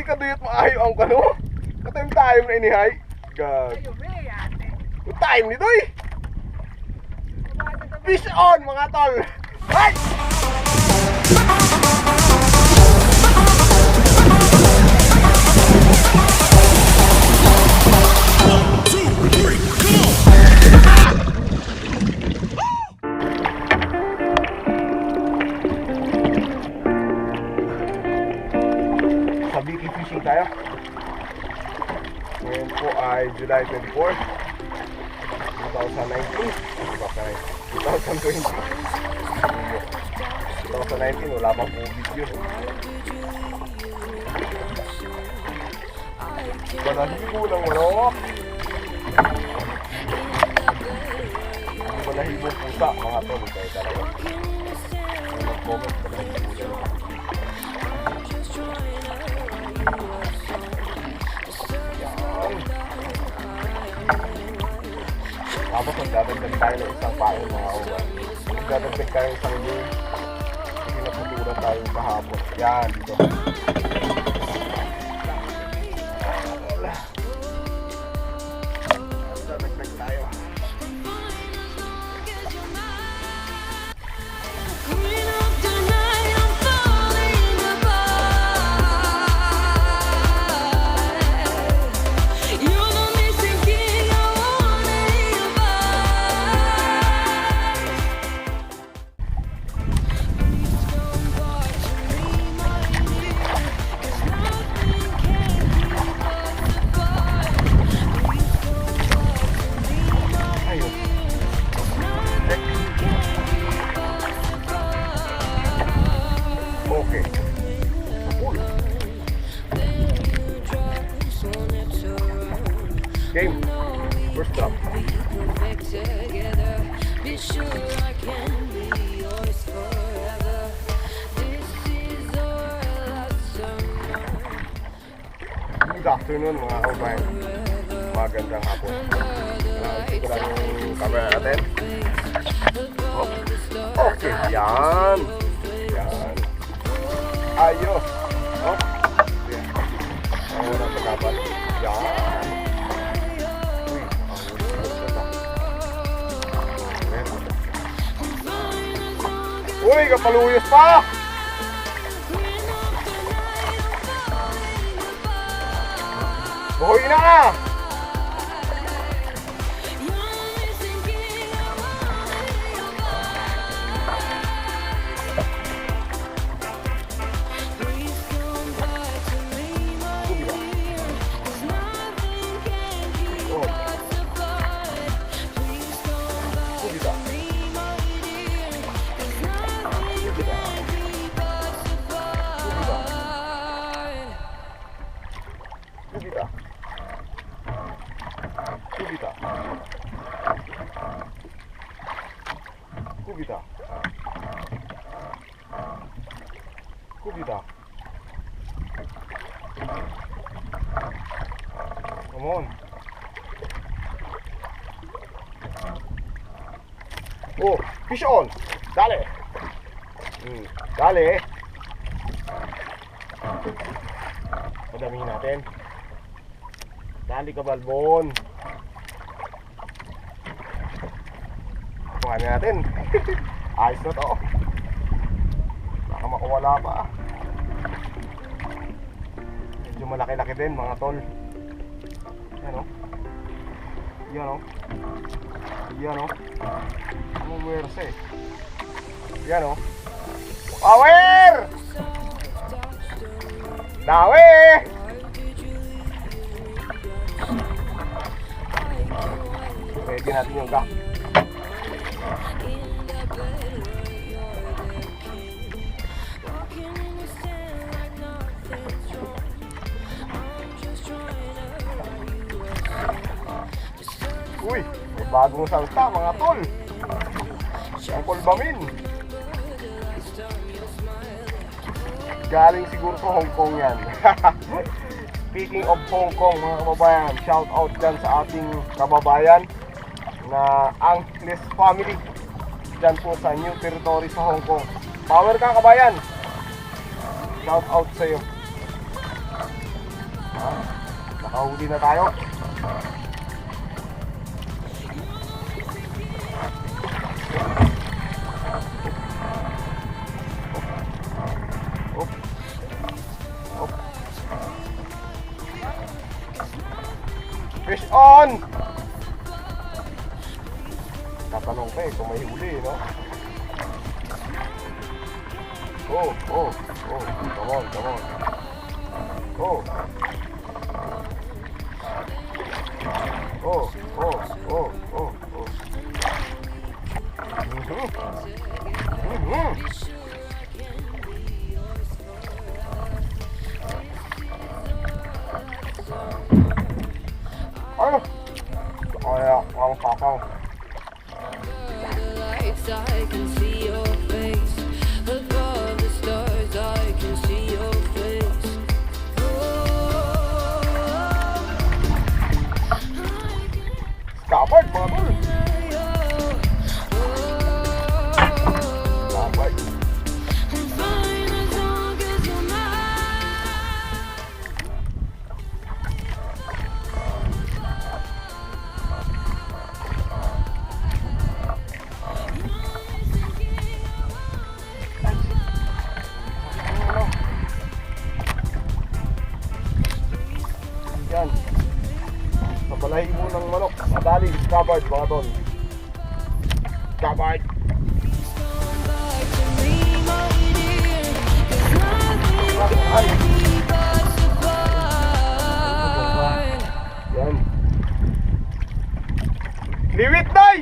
Di ka duyot maayo ang kano. Katayong na inihay. God. Yung time nito eh. Fish on mga tol. Right! Sabiki fishing tayo. Ngayon po ay July 24, 2019. 2019, wala pang COVID yun. Balahibo ng manok. Balahibo pusa, mga tol. Kaya talaga. Mag-comment, balahibo dyan. Tapos magdadagdag tayo ng isang pain mga uwan. Magdadagdag tayo ng isang game. Kasi napaturan tayo kahapon. Yan, dito. Magdadagdag tayo. Game. First up. Good afternoon mga kabayan. Magandang hapon. Ito lang yung camera natin. Okay, yan. Yan. Ayos. Yan. Ang unang pagkapat. Yan. Uy, kapaluyos pa! Buhoy na! Kubita. Come on. Oh, fish on. Dale. Dale. Padamihin natin. Dali ka balbon. Kuhanin natin. Ayos na to. Baka makawala pa. Medyo malaki-laki din mga tol. Yan o. Yan o. Yan o. Umuwersa eh. Yan o. Power! Dawi! Ready natin yung gak. Uy, may bagong salta mga tol. Ang kulbamin. Galing siguro sa Hong Kong yan. Speaking of Hong Kong mga kababayan, shout out dyan sa ating kababayan na Angeles family dyan po sa New Territory sa Hong Kong. Power ka kabayan. Shout out sa iyo. Nakahuli na tayo. Fish on! Tatanong pa eh kung may huli, no? Oh, oh, oh, come on, come on. Oh. Oh, oh, oh, oh, oh. Ano? Kaya, ang kakao. I can see your face above the stars. I can see your face. Kapag, mga tol. Kapag. I'm fine as long as you're mine. Yan. Sa balahibo ng manok. Madali, discovered mga tol. Discovered. Ay. Yan. Liwit day!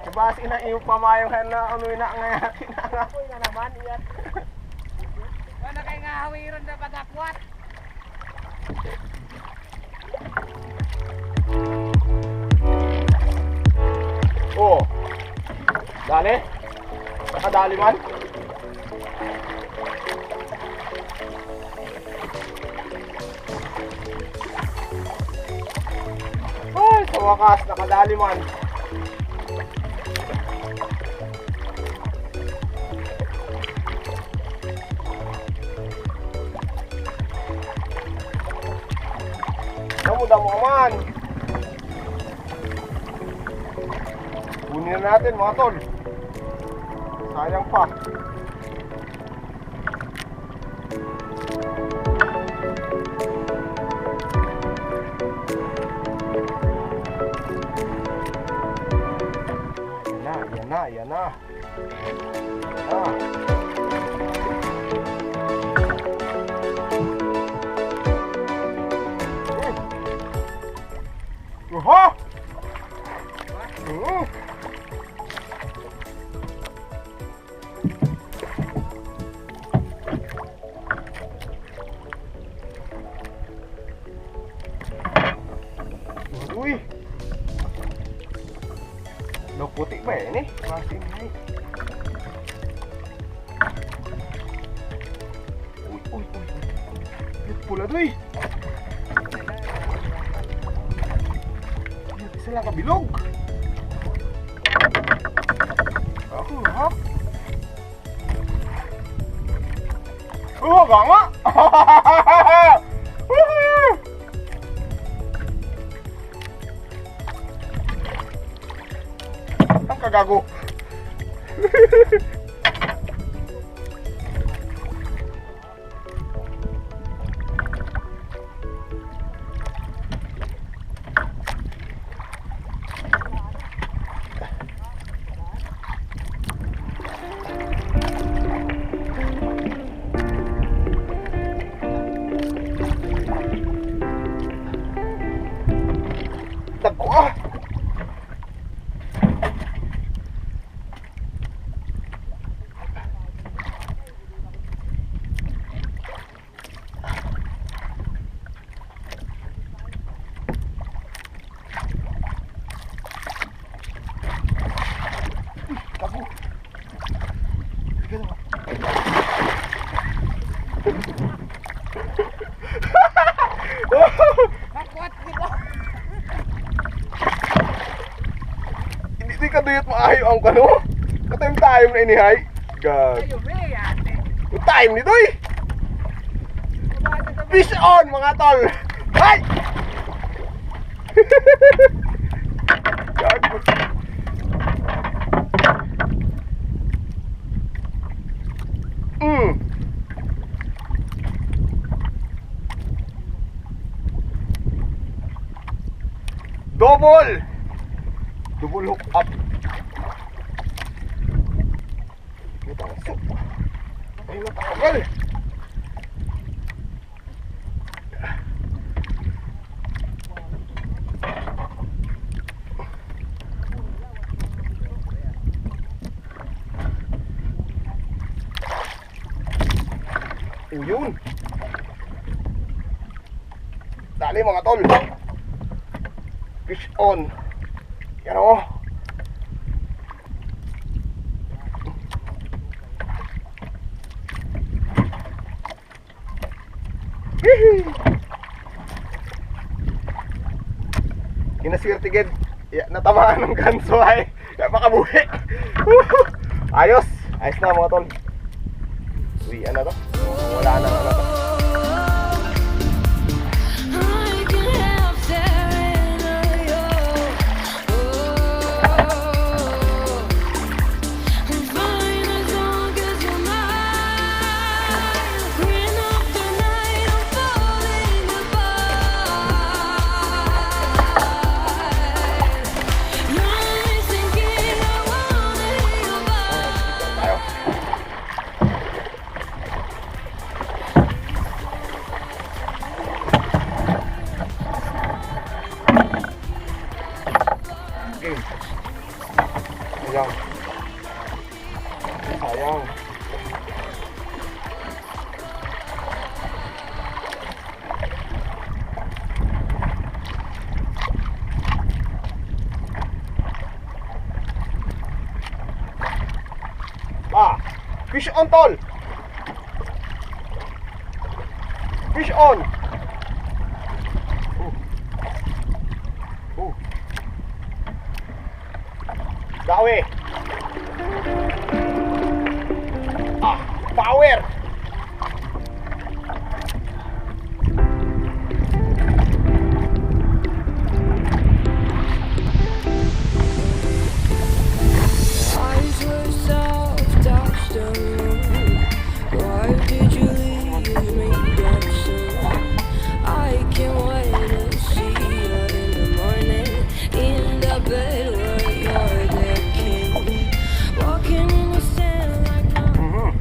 Kabas ina iyo pamayong na ano ina ngayatin na ako na naman iyan. Ano kay nga hawiron na padakwat? Oh. Dali. Nakadali man. Ay, sa wakas nakadali man. Damo-damo ka man. Kunin na natin mga tol. Sayang pa. Yan na, yan na. Ah. Oha! Uy! Daw putik ba ini? Masih naik. Uy, uy, uy. Lihat pula tuh. Sila kabilog. Ako ha? Oh, gama. Ang kagago. Tako ah. Tako. Dakwat dito. Hindi ka duyot maayo ang kano. Katime na inihay. God. Ayo be ate. Time nito eh. Kumain Fish on mga tol. Ay! Gago. Double hook up. Natasok. Ay, natagal. Yun. Dali mga tol. Fish on. Yan o. Kinaswerte, natamaan ng ganso ay napakabuhi. Ayos. Ayos na mga tol. Uy, ano to? Wala na ano to. Sayang. Sayang. Fish on tol. Fish on. Gawi. Power. Eyes were soft, touched the moon. Why did you leave me dancing? I can't wait to see you in the morning in the bed where you're the king. Walking in the sand like no.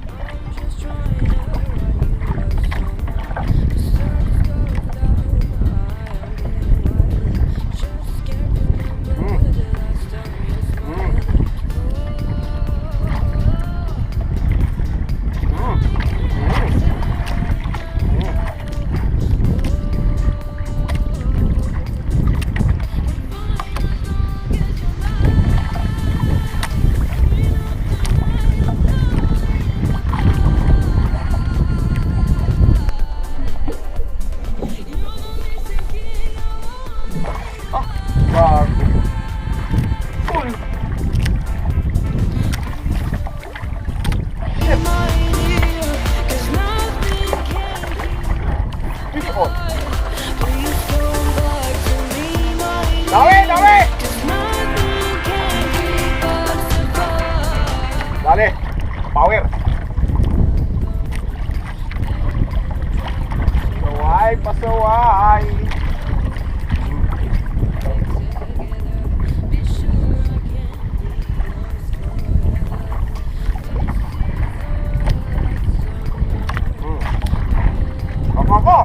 I'm just trying to write you a song. The sun goes down, I am getting wild. Just can't remember the last time you smiled. Dale, power. Pasaway, pasaway. Ako.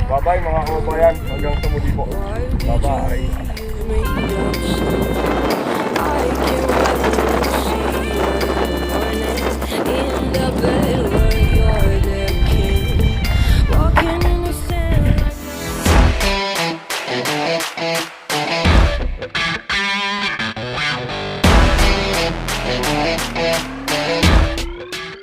Bye-bye mga kababayan. Hanggang sa muli po. Bye-bye. I can't wait to see you in the morning in the bed.